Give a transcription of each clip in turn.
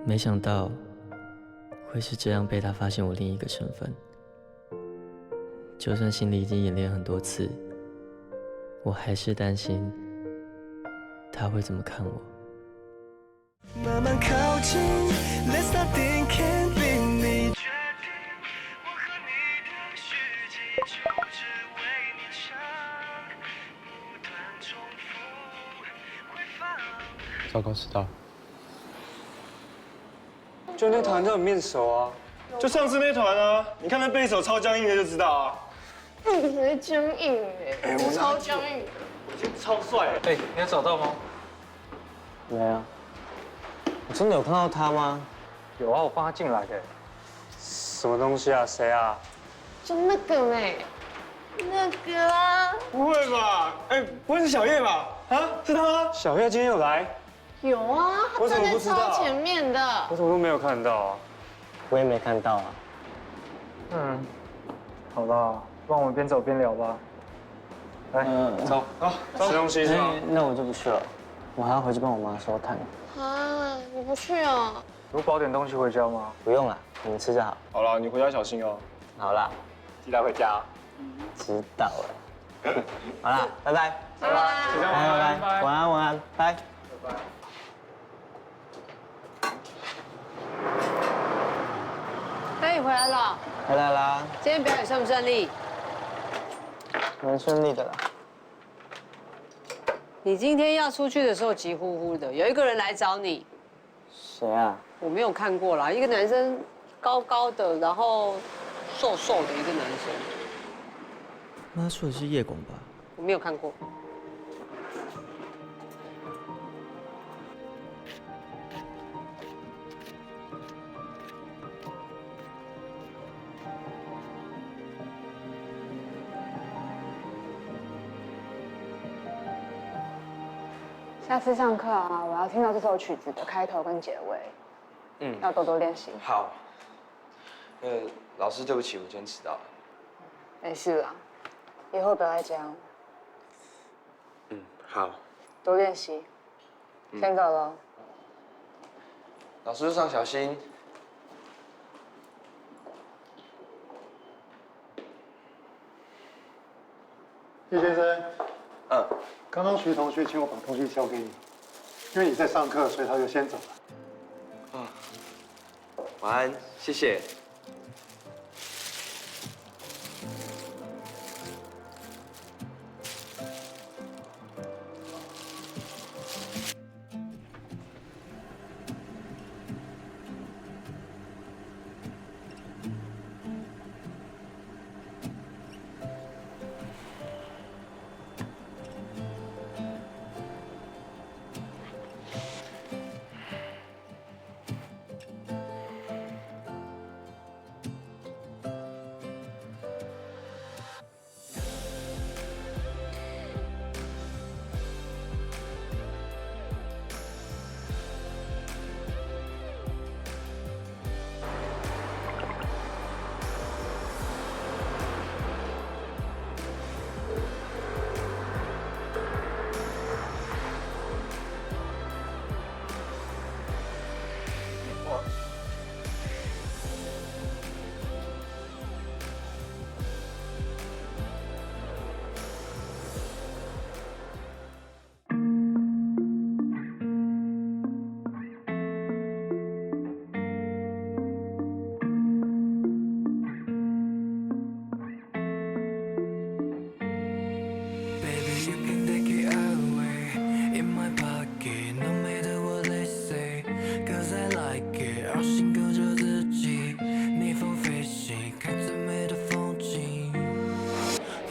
没想到会是这样被他发现我另一个身份。就算心里已经演练很多次，我还是担心他会怎么看我。慢慢靠近 ，Let's not think can't be me。决定我和你的续集，就只为你唱，不断重复回放。糟糕，迟到。就那团都很面熟啊，就上次那团啊，你看那贝手超僵硬的就知道啊。你才僵硬哎，我超僵硬。超帅！哎，你有找到吗？没有。你真的有看到他吗？有啊，我帮他进来的。什么东西啊？谁啊？就那个没，那个啊，不会吧？哎，不会是小叶吧？啊，是他吗？小叶今天有来？有啊，他站在超前面的。我怎么都没有看到啊？我也没看到啊。嗯，好吧，不然我们边走边聊吧。来，走啊，吃东西是吗？那我就不去了，我还要回去帮我妈收摊。啊，你不去啊？有包点东西回家吗？不用了，你们吃就好。好了，你回家小心哦。好啦，记得回家。知道了。好啦，拜拜。拜拜。拜拜，晚安晚安，拜。拜拜。哎，你回来了。回来啦，今天表演顺不顺利？蛮顺利的啦。你今天要出去的时候急呼呼的，有一个人来找你，谁啊？我没有看过啦，一个男生高高的，然后瘦瘦的一个男生，妈说的是叶广吧？我没有看过。下次上课啊，我要听到这首曲子的开头跟结尾，要多多练习。好。老师，对不起，我今天迟到了。没事啦，以后不要再这样。好。多练习。先走了。老师路上小心。叶先生。刚刚徐同学请我把东西交给你，因为你在上课，所以他就先走了。晚安，谢谢。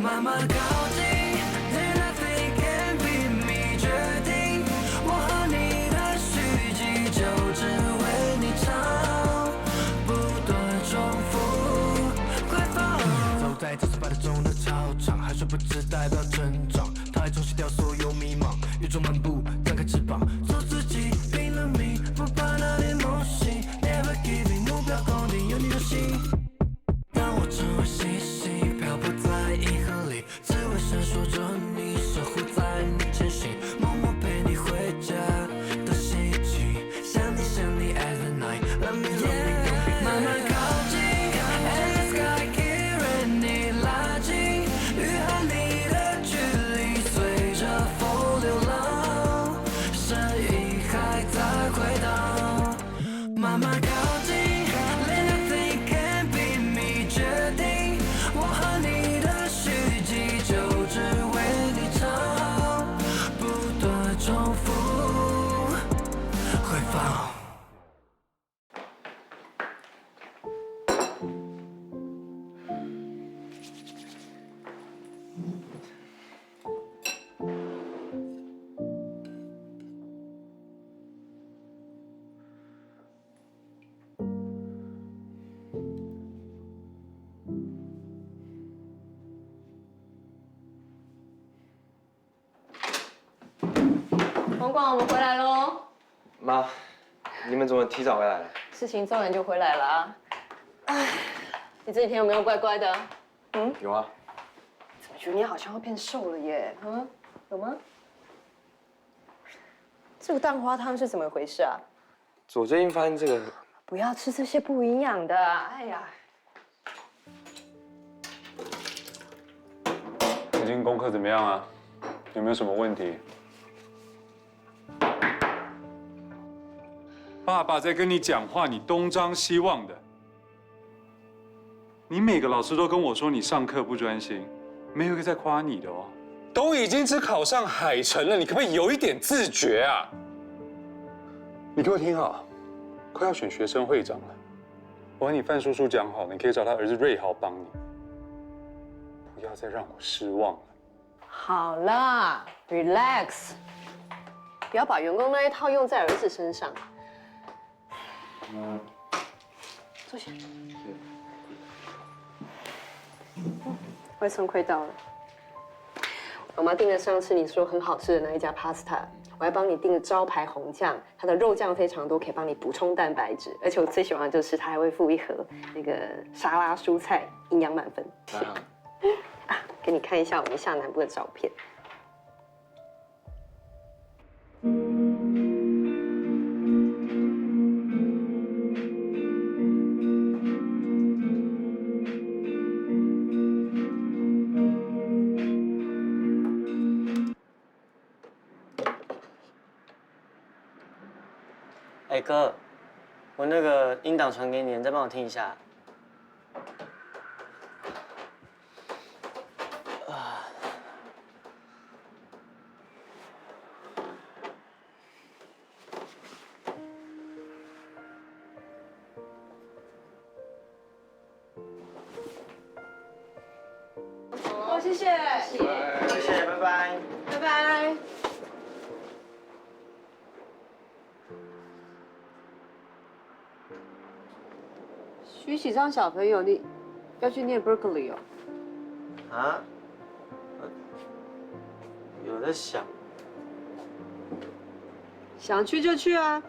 慢慢靠近 ，Then nothing can be me 决定，我和你的续集就只为你唱，不断重复快放。走在这次8点钟的操场，汗水不只代表成长，它还冲洗掉所有迷茫。宇宙漫步，张开翅膀，做自己，拼了命，不怕那点梦醒 ，Never giving， 目标固定，有你的心。当我成为星星，漂泊在银河里，只为慢慢靠近，Let nothing can beat me， 决定我和你的续集就只为你唱，不断重复回放。黄广，我们回来喽。妈，你们怎么提早回来了？事情做完就回来了啊。哎，你这几天有没有乖乖的？有啊。怎么觉得你好像要变瘦了耶？有吗？这个蛋花汤是怎么回事啊？我最近发现这个，不要吃这些不营养的。哎呀，最近功课怎么样啊？有没有什么问题？爸爸在跟你讲话，你东张西望的。你每个老师都跟我说你上课不专心，没有一个在夸你的哦。都已经只考上海城了，你可不可以有一点自觉啊？你给我听好，快要选学生会长了，我和你范叔叔讲好，你可以找他儿子瑞豪帮你，不要再让我失望了。好啦 ，relax， 不要把员工那一套用在儿子身上。坐下。外送快到了，妈妈订了上次你说很好吃的那一家 pasta， 我还帮你订了招牌红酱，它的肉酱非常多，可以帮你补充蛋白质，而且我最喜欢的就是它还会附一盒那个沙拉蔬菜，营养满分。啊，给你看一下我们下南部的照片。哎哥，我那个音档传给你，你再帮我听一下。哦，谢谢，谢谢，拜拜。拜拜。徐启章小朋友，你要去念 Berkeley 哦？啊？有在想。想去就去啊。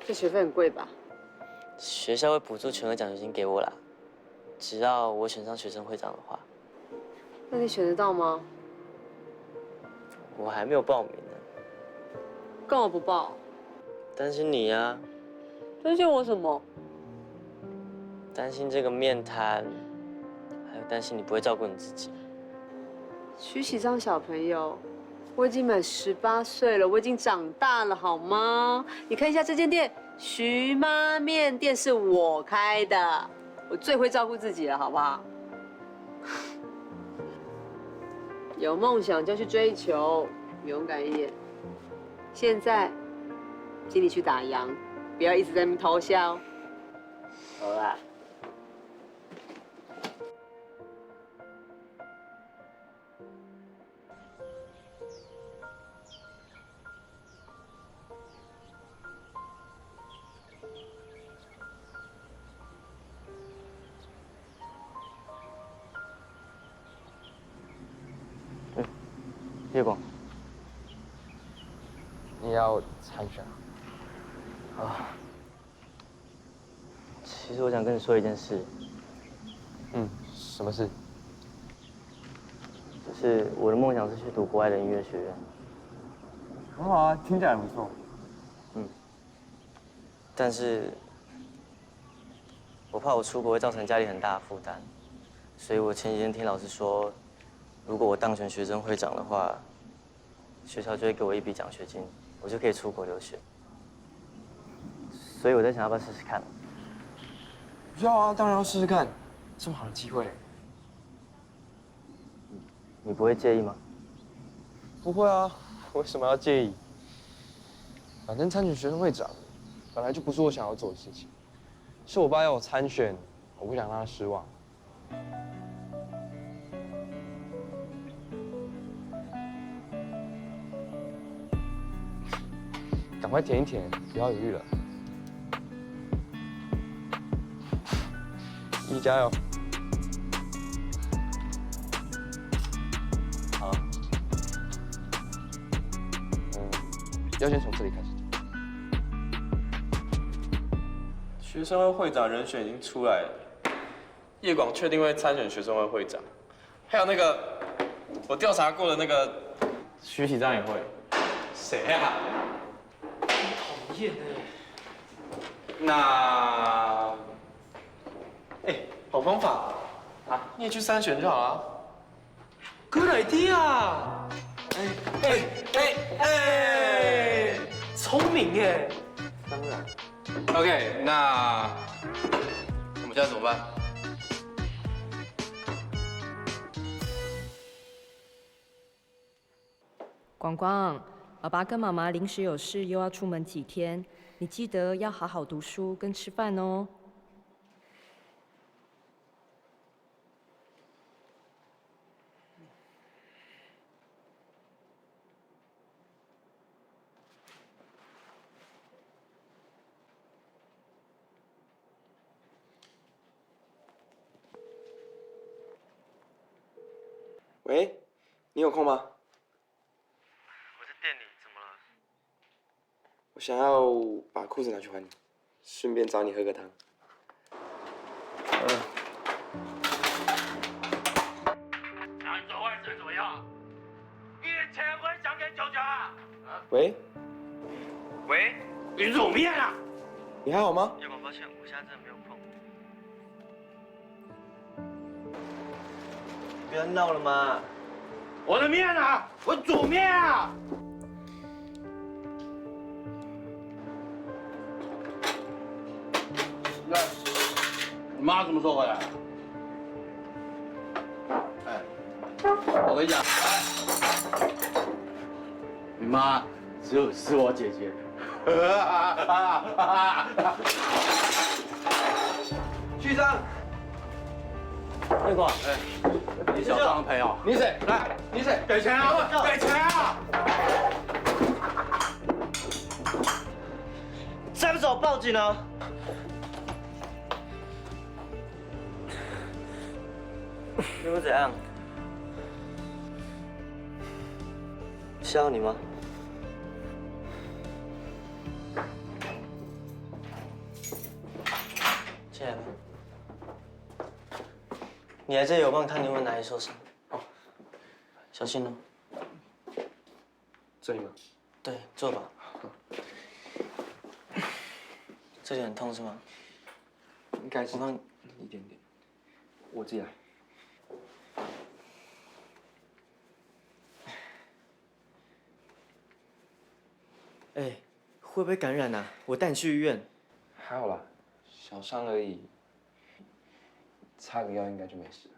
这学费很贵吧？学校会补助全额奖学金给我啦，只要我选上学生会长的话。那你选得到吗？我还没有报名呢。干嘛不报？担心你啊。担心我什么？担心这个面瘫，还有担心你不会照顾你自己。徐启章小朋友，我已经满18岁了，我已经长大了，好吗？你看一下这间店，徐妈面店是我开的，我最会照顾自己了，好不好？有梦想就去追求，勇敢一点。现在，请你去打烊，不要一直在那边偷笑。好啦。月光，你要参选啊？其实我想跟你说一件事。什么事？就是我的梦想是去读国外的音乐学院。很好啊，听起来不错。但是我怕我出国会造成家里很大的负担，所以我前几天听老师说，如果我当选学生会长的话，学校就会给我一笔奖学金，我就可以出国留学。所以我在想，要不要试试看？要啊，当然要试试看，这么好的机会。你不会介意吗？不会啊，为什么要介意？反正参选学生会长，本来就不是我想要做的事情，是我爸要我参选，我不想让他失望。赶快填一填，不要犹豫了。一加油！好。要先从这里开始。学生会会长人选已经出来了，叶广确定会参选学生会会长，还有那个我调查过的那个徐体章也会。谁啊？讨厌哎。那，好方法啊！你也去参选就好了。Good idea！ 聪明哎！当然。OK， 那我们现在怎么办？广广，爸爸跟妈妈临时有事，又要出门几天，你记得要好好读书跟吃饭哦。喂，你有空吗？我在店里，怎么了？我想要把裤子拿去还你，顺便找你喝个汤。扬州外甥怎么样？你的钱会想给舅舅啊？喂，喂，你卤面啊？你还好吗？叶广，抱歉，我现在真的没有空。不要闹了嘛！我的面啊，我煮面啊！那你妈什么时候回来？我跟你讲，你妈是我姐姐。局长，叶广，你小张的朋友，你谁？来，你谁？给钱啊！给钱啊！再不走，报警啊！你会怎样？需要你吗？进来吧。你来这里，我帮你看你有没有哪里受伤。哦，小心哦。这里吗？对，坐吧。这里很痛是吗？应该是。我帮你一点点，我自己来。哎，会不会感染啊？我带你去医院。还好啦，小伤而已，擦个药应该就没事了。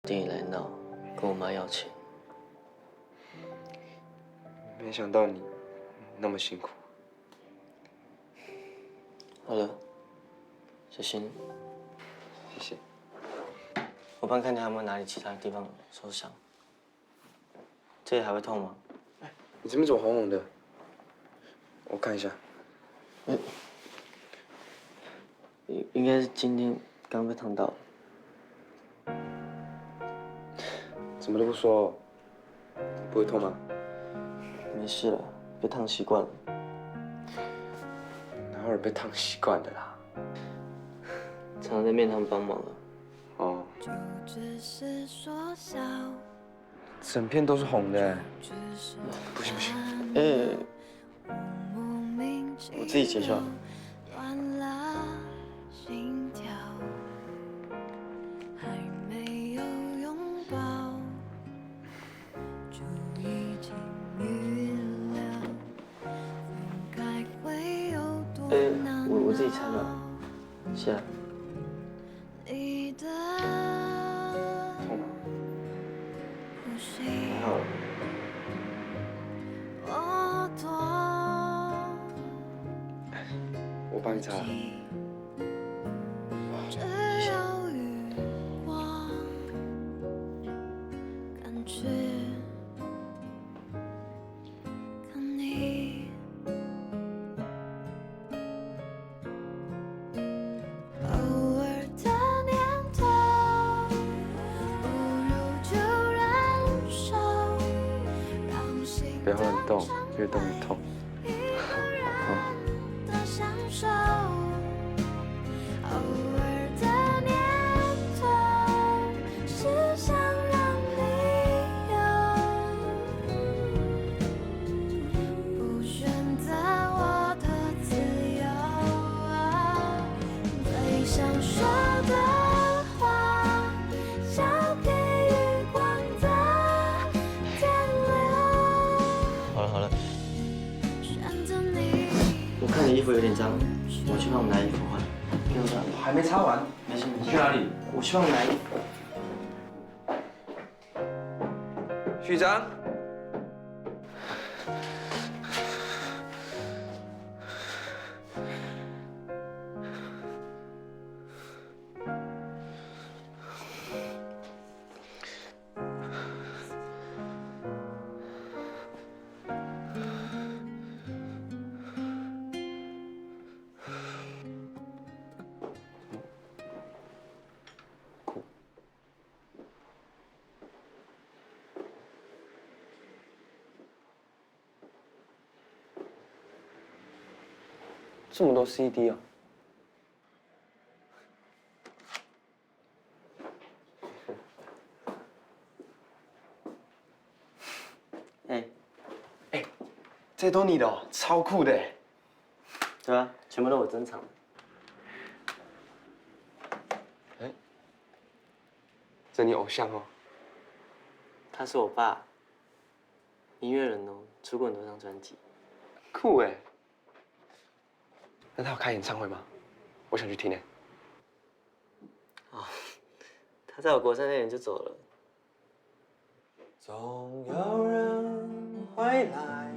店里来闹，跟我妈要钱。没想到你那么辛苦。好了，小心。谢谢。我帮看看有没有哪里其他地方受伤。这里还会痛吗？你这边怎么红红的？我看一下。应该是今天刚被烫到。怎么都不说，不会痛吗？没事了，被烫习惯了。哪有人被烫习惯的啦？常常在面堂帮忙了。哦。整片都是红的。不行不行。我自己结就好。我自己拆了。是啊。痛吗？还好。我帮你擦。不要乱动，越动越痛。好了，我看你衣服有点脏，我去帮我拿衣服换。给我这。我还没擦完。没事。你去哪里？我去帮我拿衣服。序章。这么多 CD 啊！这都你的哦，超酷的。对啊，全部都我珍藏的。这你偶像哦。他是我爸，音乐人哦，出过很多张专辑。酷哎！那他有开演唱会吗？我想去听呢。哦，他在我国3那年就走了。总有人回来，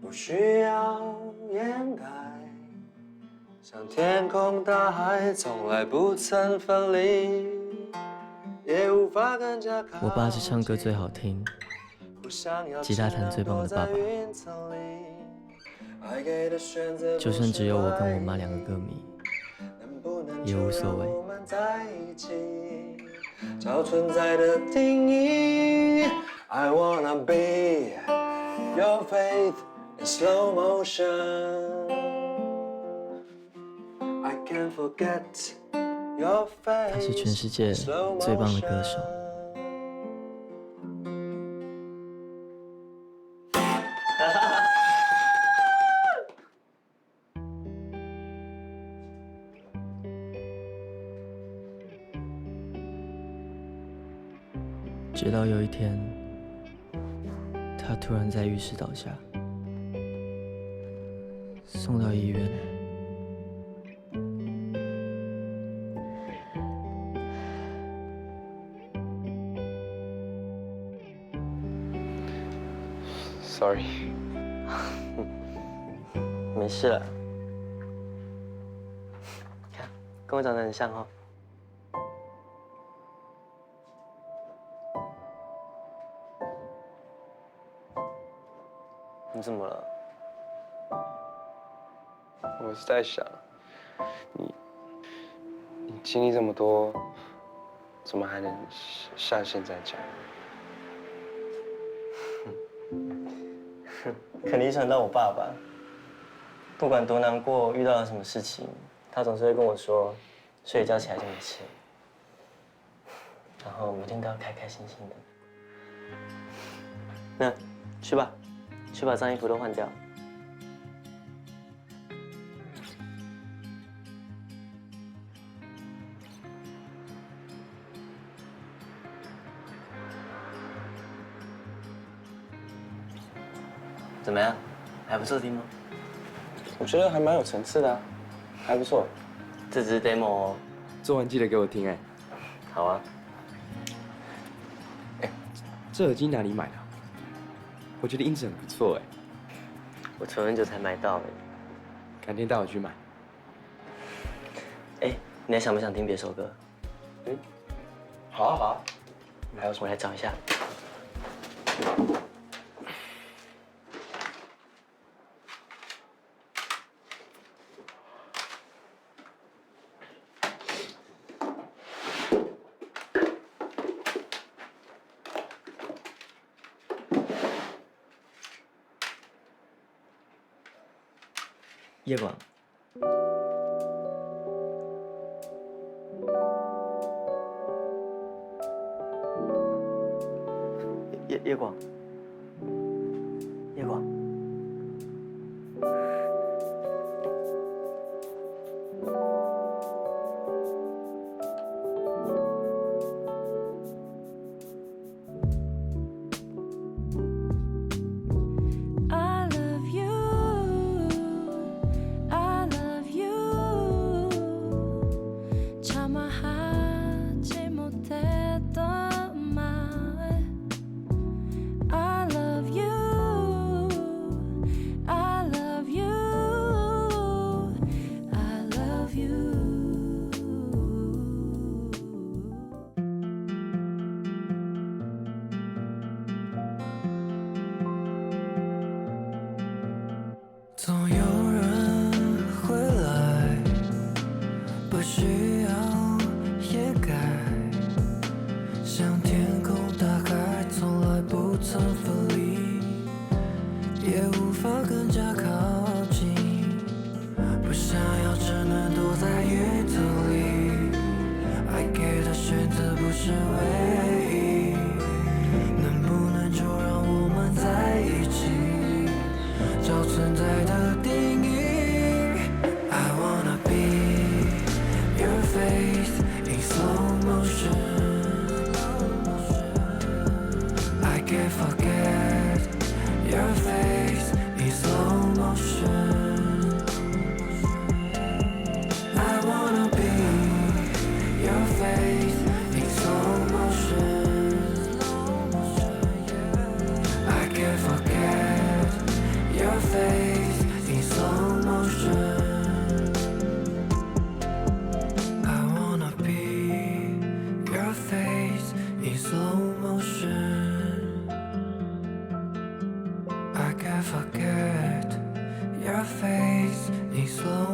不需要掩盖，像天空大海从来不曾分离，也无法更加靠近。我爸是唱歌最好听，吉他弹最棒的爸爸。就算只有我跟我妈2个歌迷，也无所谓。找存在的定义 I wanna be your faith in slow motion I can't forget your face 他是全世界最棒的歌手。直到有一天，他突然在浴室倒下，送到医院。Sorry，没事了。跟我长得很像哦。你怎么了？我是在想，你经历这么多，怎么还能像现在这样？肯定想到我爸爸。不管多难过，遇到了什么事情，他总是会跟我说，睡一觉起来就没事。然后每天都要开开心心的。那，去吧，去把脏衣服都换掉。怎么样？还不错听吗？我觉得还蛮有层次的啊，还不错。这只是 demo 哦。做完记得给我听哎。好啊。哎，这耳机哪里买的？我觉得音质很不错哎。我存很久才买到哎。改天带我去买。哎，你还想不想听别首歌？嗯，好啊好啊。还有什么？我来找一下。夜广。夜广。夜广。总有人回来，不需要掩盖，像天空大海，从来不曾分离，也无法更加靠近。不想要，只能躲在月子里。爱给的选择不是唯一，能不能就让我们在一起？找存在的定义。I wanna be your face in slow motion. I can't forget your face in slow motion. I wanna be your face in slow motion. I can't forget your face in slow motion. I wanna be your face in slow motion. I can't forget your face in slow